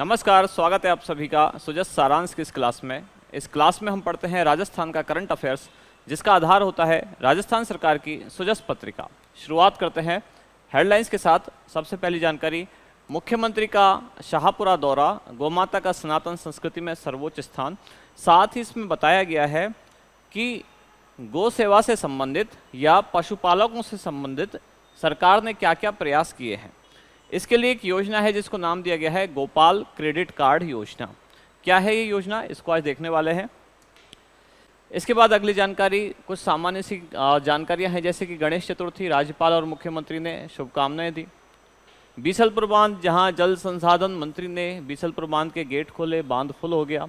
नमस्कार, स्वागत है आप सभी का सुजस सारांश की इस क्लास में। इस क्लास में हम पढ़ते हैं राजस्थान का करंट अफेयर्स, जिसका आधार होता है राजस्थान सरकार की सुजस पत्रिका। शुरुआत करते हैं हेडलाइंस के साथ। सबसे पहली जानकारी, मुख्यमंत्री का शाहपुरा दौरा, गौमाता का सनातन संस्कृति में सर्वोच्च स्थान। साथ ही इसमें बताया गया है कि गौ सेवा से संबंधित या पशुपालकों से संबंधित सरकार ने क्या क्या प्रयास किए हैं। इसके लिए एक योजना है जिसको नाम दिया गया है गोपाल क्रेडिट कार्ड योजना। क्या है ये योजना, इसको आज देखने वाले हैं। इसके बाद अगली जानकारी कुछ सामान्य सी जानकारियां हैं, जैसे कि गणेश चतुर्थी, राज्यपाल और मुख्यमंत्री ने शुभकामनाएं दी। बीसलपुर बांध, जहां जल संसाधन मंत्री ने बीसलपुर बांध के गेट खोले, बांध फुल हो गया।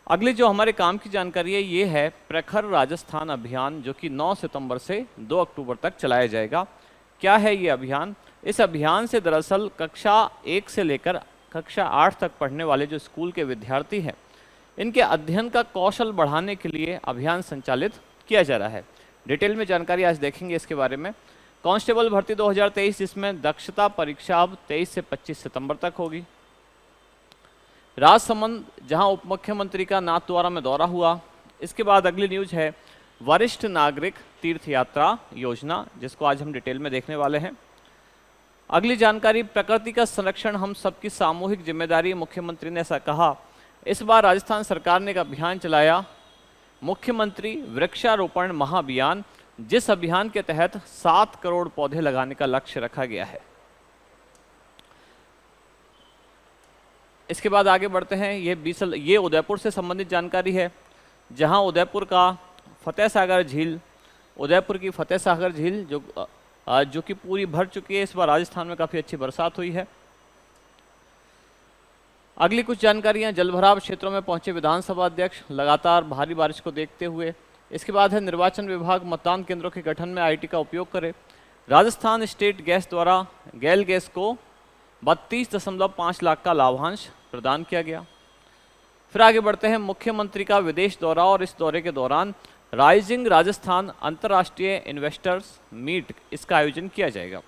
अगली जो हमारे काम की जानकारी है ये है प्रखर राजस्थान अभियान, जो कि 9 सितंबर से 2 अक्टूबर तक चलाया जाएगा। क्या है ये अभियान? इस अभियान से दरअसल कक्षा 1 से लेकर कक्षा 8 तक पढ़ने वाले जो स्कूल के विद्यार्थी हैं, इनके अध्ययन का कौशल बढ़ाने के लिए अभियान संचालित किया जा रहा है। डिटेल में जानकारी आज देखेंगे इसके बारे में। कांस्टेबल भर्ती 2023, जिसमें दक्षता परीक्षा अब 23 से 25 सितंबर तक होगी। राजसमंद, जहां उप मुख्यमंत्री का नाथद्वारा में दौरा हुआ। इसके बाद अगली न्यूज है वरिष्ठ नागरिक तीर्थ यात्रा योजना, जिसको आज हम डिटेल में देखने वाले हैं। अगली जानकारी, प्रकृति का संरक्षण हम सबकी सामूहिक जिम्मेदारी, मुख्यमंत्री ने ऐसा कहा। इस बार राजस्थान सरकार ने एक अभियान चलाया, मुख्यमंत्री वृक्षारोपण महाअभियान, जिस अभियान के तहत 7 करोड़ पौधे लगाने का लक्ष्य रखा गया है। इसके बाद आगे बढ़ते हैं। ये उदयपुर से संबंधित जानकारी है, जहां उदयपुर का फतेह सागर झील, उदयपुर की फतेह सागर झील जो कि पूरी भर चुकी है। इस बार राजस्थान में काफ़ी अच्छी बरसात हुई है। अगली कुछ जानकारियां, जलभराव क्षेत्रों में पहुंचे विधानसभा अध्यक्ष लगातार भारी बारिश को देखते हुए। इसके बाद है निर्वाचन विभाग मतदान केंद्रों के गठन में आईटी का उपयोग करे। राजस्थान स्टेट गैस द्वारा गैल गैस को 32.5 लाख का लाभांश प्रदान किया गया। फिर आगे बढ़ते हैं, मुख्यमंत्री का विदेश दौरा और इस दौरे के दौरान राइजिंग राजस्थान अंतर्राष्ट्रीय इन्वेस्टर्स मीट, इसका आयोजन किया जाएगा।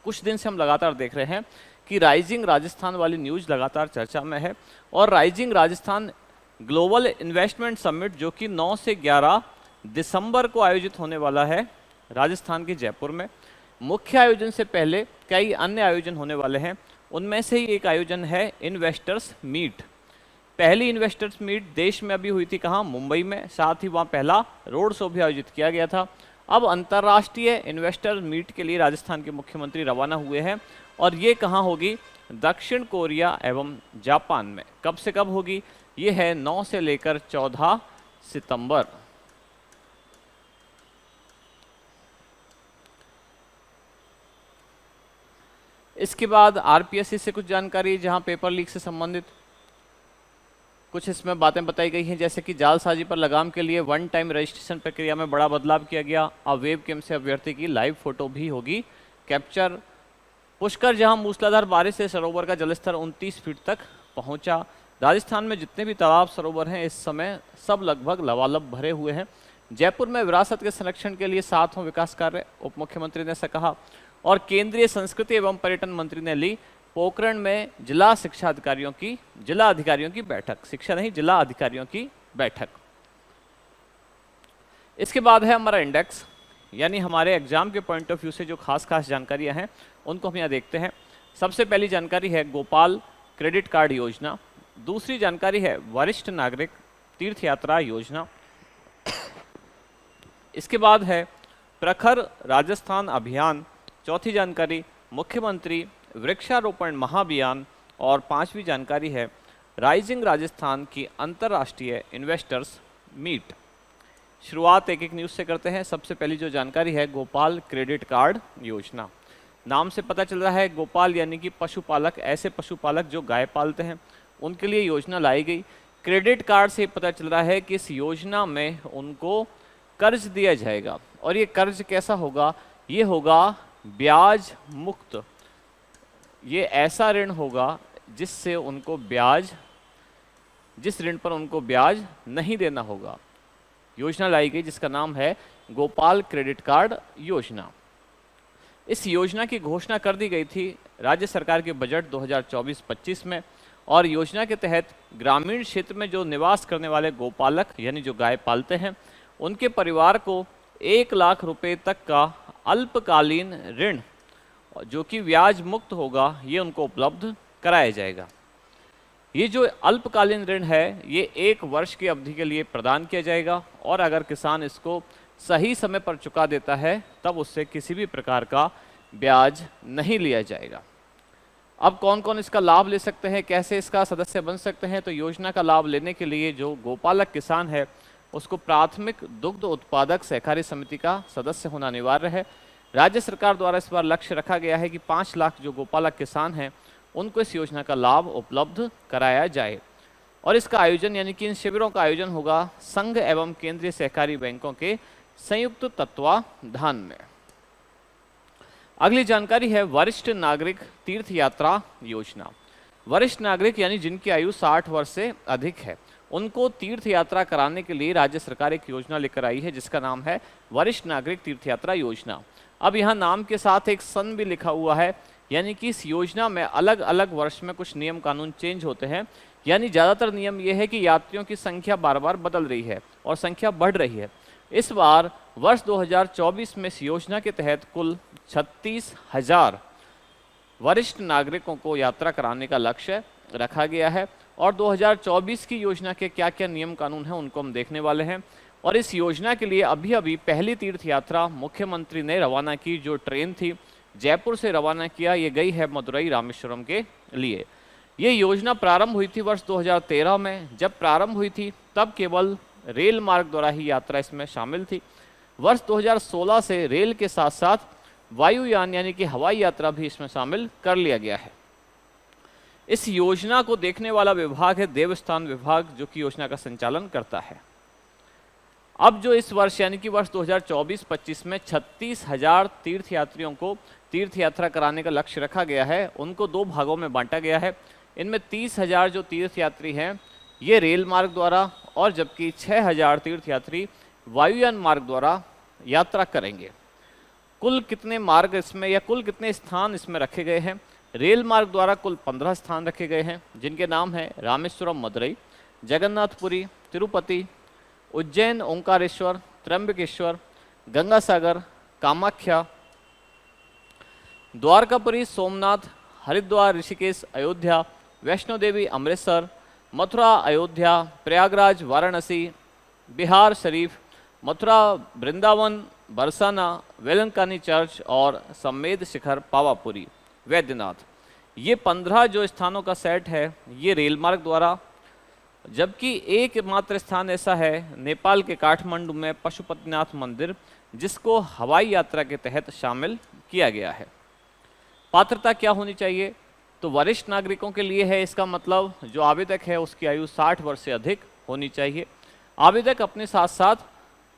कुछ दिन से हम लगातार देख रहे हैं कि राइजिंग राजस्थान वाली न्यूज़ लगातार चर्चा में है, और rising Rajasthan global investment summit, जो कि 9 से 11 दिसंबर को आयोजित होने वाला है राजस्थान के जयपुर में। मुख्य आयोजन से पहले कई अन्य आयोजन होने वाले हैं, उनमें से ही एक आयोजन है इन्वेस्टर्स मीट। पहली इन्वेस्टर्स मीट देश में अभी हुई थी कहाँ? मुंबई में। साथ ही वहाँ पहला रोड शो भी आयोजित किया गया था। अब अंतर्राष्ट्रीय इन्वेस्टर मीट के लिए राजस्थान के मुख्यमंत्री रवाना हुए हैं, और ये कहाँ होगी? दक्षिण कोरिया एवं जापान में। कब से कब होगी? ये है 9 से लेकर 14 सितंबर। इसके बाद आरपीएससी से कुछ जानकारी, जहाँ पेपर लीक से संबंधित कुछ इसमें बातें बताई गई हैं, जैसे कि जालसाजी पर लगाम के लिए वन टाइम रजिस्ट्रेशन प्रक्रिया में बड़ा बदलाव किया गया। अब वेबकैम से अभ्यर्थी की लाइव फोटो भी होगी कैप्चर। पुष्कर, जहां मूसलाधार बारिश से सरोवर का जलस्तर 29 फीट तक पहुंचा। राजस्थान में जितने भी तालाब सरोवर हैं इस समय सब लगभग लबालब भरे हुए हैं। जयपुर में विरासत के संरक्षण के लिए 7वां विकास कार्य, उप मुख्यमंत्री ने ऐसा कहा। और केंद्रीय संस्कृति एवं पर्यटन मंत्री ने ली पोखरण में जिला अधिकारियों की बैठक। शिक्षा नहीं, जिला अधिकारियों की बैठक। इसके बाद है हमारा इंडेक्स, यानी हमारे एग्जाम के पॉइंट ऑफ व्यू से जो खास जानकारियां हैं उनको हम यहाँ देखते हैं। सबसे पहली जानकारी है गोपाल क्रेडिट कार्ड योजना। दूसरी जानकारी है वरिष्ठ नागरिक तीर्थ यात्रा योजना। इसके बाद है प्रखर राजस्थान अभियान। चौथी जानकारी मुख्यमंत्री वृक्षारोपण महाअभियान। और 5वीं जानकारी है राइजिंग राजस्थान की अंतर्राष्ट्रीय इन्वेस्टर्स मीट। शुरुआत एक एक न्यूज़ से करते हैं। सबसे पहली जो जानकारी है गोपाल क्रेडिट कार्ड योजना। नाम से पता चल रहा है गोपाल यानी कि पशुपालक, ऐसे पशुपालक जो गाय पालते हैं उनके लिए योजना लाई गई। क्रेडिट कार्ड से पता चल रहा है कि इस योजना में उनको कर्ज दिया जाएगा, और ये कर्ज कैसा होगा? ये होगा ब्याज मुक्त। ये ऐसा ऋण होगा जिस ऋण पर उनको ब्याज नहीं देना होगा। योजना लाई गई जिसका नाम है गोपाल क्रेडिट कार्ड योजना। इस योजना की घोषणा कर दी गई थी राज्य सरकार के बजट 2024-25 में, और योजना के तहत ग्रामीण क्षेत्र में जो निवास करने वाले गोपालक यानी जो गाय पालते हैं उनके परिवार को 1 लाख रुपए तक का अल्पकालीन ऋण जो कि ब्याज मुक्त होगा ये उनको उपलब्ध कराया जाएगा। ये जो अल्पकालीन ऋण है ये 1 वर्ष की अवधि के लिए प्रदान किया जाएगा और अगर किसान इसको सही समय पर चुका देता है तब उससे किसी भी प्रकार का ब्याज नहीं लिया जाएगा। अब कौन कौन इसका लाभ ले सकते हैं, कैसे इसका सदस्य बन सकते हैं? तो योजना का लाभ लेने के लिए जो गोपालक किसान है उसको प्राथमिक दुग्ध उत्पादक सहकारी समिति का सदस्य होना अनिवार्य है। राज्य सरकार द्वारा इस बार लक्ष्य रखा गया है कि 5 लाख जो गोपालक किसान हैं उनको इस योजना का लाभ उपलब्ध कराया जाए और इसका आयोजन यानी कि इन शिविरों का आयोजन होगा संघ एवं केंद्रीय सहकारी बैंकों के संयुक्त तत्वाधान में। अगली जानकारी है वरिष्ठ नागरिक तीर्थ यात्रा योजना। वरिष्ठ नागरिक यानी जिनकी आयु 60 वर्ष से अधिक है उनको तीर्थ यात्रा कराने के लिए राज्य सरकार एक योजना लेकर आई है जिसका नाम है वरिष्ठ नागरिक तीर्थ यात्रा योजना। अब यहाँ नाम के साथ एक सन भी लिखा हुआ है यानी कि इस योजना में अलग अलग वर्ष में कुछ नियम कानून चेंज होते हैं, यानी ज़्यादातर नियम यह है कि यात्रियों की संख्या बार बार बदल रही है और संख्या बढ़ रही है। इस बार वर्ष 2024 में इस योजना के तहत कुल 36,000 वरिष्ठ नागरिकों को यात्रा कराने का लक्ष्य रखा गया है और 2024 की योजना के क्या क्या नियम कानून हैं उनको हम देखने वाले हैं। और इस योजना के लिए अभी अभी पहली तीर्थ यात्रा मुख्यमंत्री ने रवाना की, जो ट्रेन थी जयपुर से रवाना किया, ये गई है मदुरई रामेश्वरम के लिए। ये योजना प्रारंभ हुई थी वर्ष 2013 में। जब प्रारंभ हुई थी तब केवल रेल मार्ग द्वारा ही यात्रा इसमें शामिल थी। वर्ष 2016 से रेल के साथ साथ वायुयान यानी कि हवाई यात्रा भी इसमें शामिल कर लिया गया है। इस योजना को देखने वाला विभाग है देवस्थान विभाग, जो कि योजना का संचालन करता है। अब जो इस वर्ष यानी कि वर्ष 2024-25 में 36,000 तीर्थयात्रियों को तीर्थ यात्रा कराने का लक्ष्य रखा गया है, उनको 2 भागों में बांटा गया है। इनमें 30,000 जो तीर्थयात्री हैं ये रेल मार्ग द्वारा और जबकि 6,000 तीर्थयात्री वायुयान मार्ग द्वारा यात्रा करेंगे। कुल कितने मार्ग इसमें या कुल कितने स्थान इसमें रखे गए हैं? रेल मार्ग द्वारा कुल 15 स्थान रखे गए हैं जिनके नाम है रामेश्वरम मदुरई, जगन्नाथपुरी, तिरुपति, उज्जैन ओंकारेश्वर, त्र्यंबकेश्वर, गंगासागर, कामाख्या, द्वारकापुरी, सोमनाथ, हरिद्वार, ऋषिकेश, अयोध्या, वैष्णो देवी, अमृतसर, मथुरा, अयोध्या, प्रयागराज, वाराणसी, बिहार शरीफ, मथुरा, वृंदावन, बरसाना, वेलंकानी चर्च और समेद शिखर पावापुरी, वैद्यनाथ। ये 15 जो स्थानों का सेट है ये रेल मार्ग द्वारा, जबकि एकमात्र स्थान ऐसा है नेपाल के काठमांडू में पशुपतिनाथ मंदिर जिसको हवाई यात्रा के तहत शामिल किया गया है। पात्रता क्या होनी चाहिए? तो वरिष्ठ नागरिकों के लिए है, इसका मतलब जो आवेदक है उसकी आयु 60 वर्ष से अधिक होनी चाहिए। आवेदक अपने साथ साथ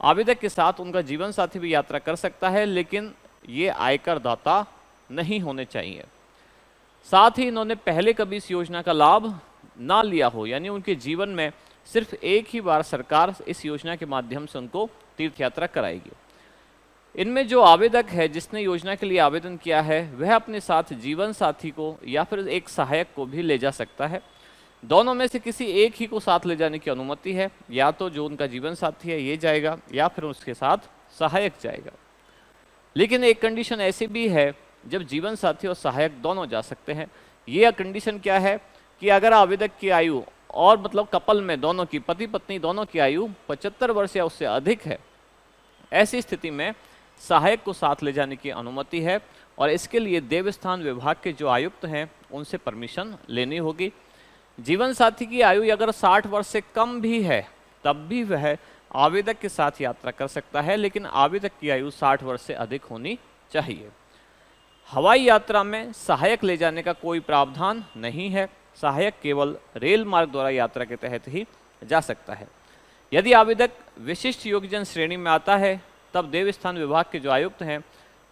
आवेदक के साथ उनका जीवन साथी भी यात्रा कर सकता है, लेकिन ये आयकर दाता नहीं होने चाहिए। साथ ही इन्होंने पहले कभी इस योजना का लाभ ना लिया हो, यानी उनके जीवन में सिर्फ एक ही बार सरकार इस योजना के माध्यम से उनको तीर्थ यात्रा कराएगी। इनमें जो आवेदक है जिसने योजना के लिए आवेदन किया है वह अपने साथ जीवन साथी को या फिर एक सहायक को भी ले जा सकता है। दोनों में से किसी एक ही को साथ ले जाने की अनुमति है, या तो जो उनका जीवन साथी है ये जाएगा या फिर उसके साथ सहायक जाएगा। लेकिन एक कंडीशन ऐसी भी है जब जीवन साथी और सहायक दोनों जा सकते हैं। ये कंडीशन क्या है कि अगर आवेदक की आयु और मतलब कपल में दोनों की, पति पत्नी दोनों की आयु 75 वर्ष या उससे अधिक है, ऐसी स्थिति में सहायक को साथ ले जाने की अनुमति है और इसके लिए देवस्थान विभाग के जो आयुक्त हैं उनसे परमिशन लेनी होगी। जीवन साथी की आयु अगर 60 वर्ष से कम भी है तब भी वह आवेदक के साथ यात्रा कर सकता है, लेकिन आवेदक की आयु 60 वर्ष से अधिक होनी चाहिए। हवाई यात्रा में सहायक ले जाने का कोई प्रावधान नहीं है, सहायक केवल रेल मार्ग द्वारा यात्रा के तहत ही जा सकता है। यदि आवेदक विशिष्ट योग्यजन श्रेणी में आता है तब देवस्थान विभाग के जो आयुक्त हैं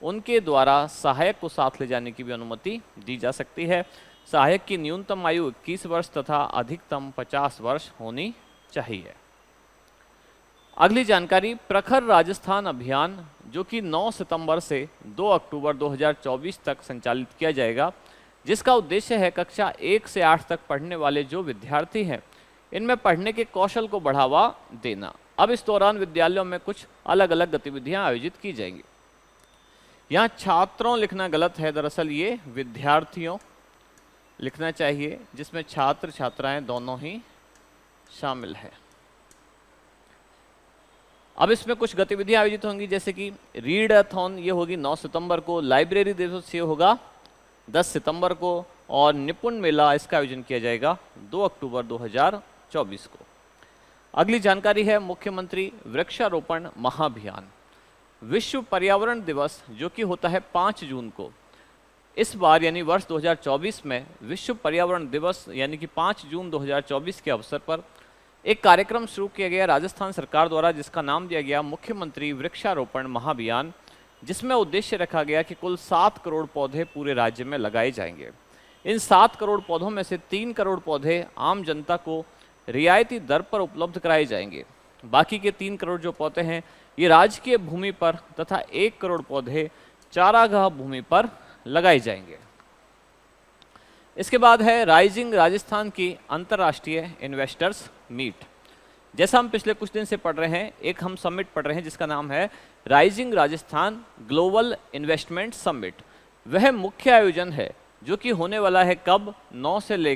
उनके द्वारा सहायक को साथ ले जाने की भी अनुमति दी जा सकती है। सहायक की न्यूनतम आयु 21 वर्ष तथा अधिकतम 50 वर्ष होनी चाहिए। अगली जानकारी, प्रखर राजस्थान अभियान जो कि 9 सितंबर से 2 अक्टूबर 2024 तक संचालित किया जाएगा। जिसका उद्देश्य है कक्षा 1 से 8 तक पढ़ने वाले जो विद्यार्थी हैं इनमें पढ़ने के कौशल को बढ़ावा देना। अब इस दौरान विद्यालयों में कुछ अलग अलग गतिविधियां आयोजित की जाएंगी। यहाँ छात्रों लिखना गलत है, दरअसल ये विद्यार्थियों लिखना चाहिए, जिसमें छात्र छात्राएं दोनों ही शामिल है। अब इसमें कुछ गतिविधियां आयोजित होंगी, जैसे कि रीड-अथॉन ये होगी 9 सितंबर को, लाइब्रेरी दिवस ये होगा 10 सितंबर को, और निपुण मेला इसका आयोजन किया जाएगा 2 अक्टूबर 2024 को। अगली जानकारी है मुख्यमंत्री वृक्षारोपण महाअभियान। विश्व पर्यावरण दिवस जो कि होता है 5 जून को, इस बार यानी वर्ष 2024 में विश्व पर्यावरण दिवस यानी कि 5 जून 2024 के अवसर पर एक कार्यक्रम शुरू किया गया राजस्थान सरकार द्वारा, जिसका नाम दिया गया मुख्यमंत्री वृक्षारोपण महाअभियान, जिसमें उद्देश्य रखा गया कि कुल 7 करोड़ पौधे पूरे राज्य में लगाए जाएंगे। इन 7 करोड़ पौधों में से 3 करोड़ पौधे आम जनता को रियायती दर पर उपलब्ध कराए जाएंगे। बाकी के 3 करोड़ जो पौधे हैं ये राजकीय भूमि पर तथा 1 करोड़ पौधे चारागाह भूमि पर लगाए जाएंगे। इसके बाद है राइजिंग राजस्थान की अंतर्राष्ट्रीय इन्वेस्टर्स मीट। जैसा हम पिछले कुछ दिन से पढ़ रहे हैं, एक हम समिट पढ़ रहे हैं जिसका नाम है rising Rajasthan global investment summit. वह मुख्य आयोजन है जो कि होने वाला है कब, 9 से